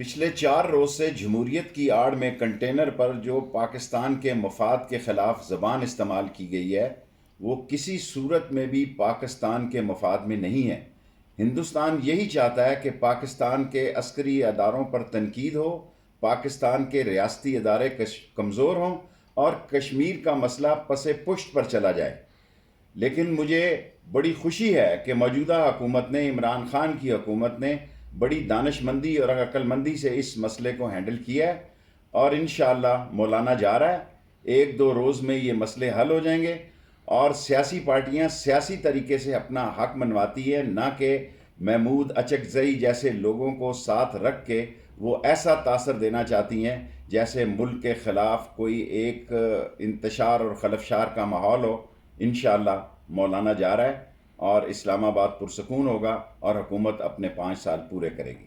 پچھلے 4 روز سے جمہوریت کی آڑ میں کنٹینر پر جو پاکستان کے مفاد کے خلاف زبان استعمال کی گئی ہے وہ کسی صورت میں بھی پاکستان کے مفاد میں نہیں ہے۔ ہندوستان یہی چاہتا ہے کہ پاکستان کے عسکری اداروں پر تنقید ہو، پاکستان کے ریاستی ادارے کمزور ہوں اور کشمیر کا مسئلہ پس پشت پر چلا جائے۔ لیکن مجھے بڑی خوشی ہے کہ موجودہ حکومت نے، عمران خان کی حکومت نے بڑی دانش مندی اور عقل مندی سے اس مسئلے کو ہینڈل کیا ہے، اور انشاءاللہ مولانا جا رہا ہے 1-2 روز میں یہ مسئلے حل ہو جائیں گے، اور سیاسی پارٹیاں سیاسی طریقے سے اپنا حق منواتی ہے، نہ کہ محمود اچکزئی جیسے لوگوں کو ساتھ رکھ کے وہ ایسا تاثر دینا چاہتی ہیں جیسے ملک کے خلاف کوئی ایک انتشار اور خلفشار کا ماحول ہو۔ انشاءاللہ مولانا جا رہا ہے اور اسلام آباد پرسکون ہوگا اور حکومت اپنے 5 سال پورے کرے گی۔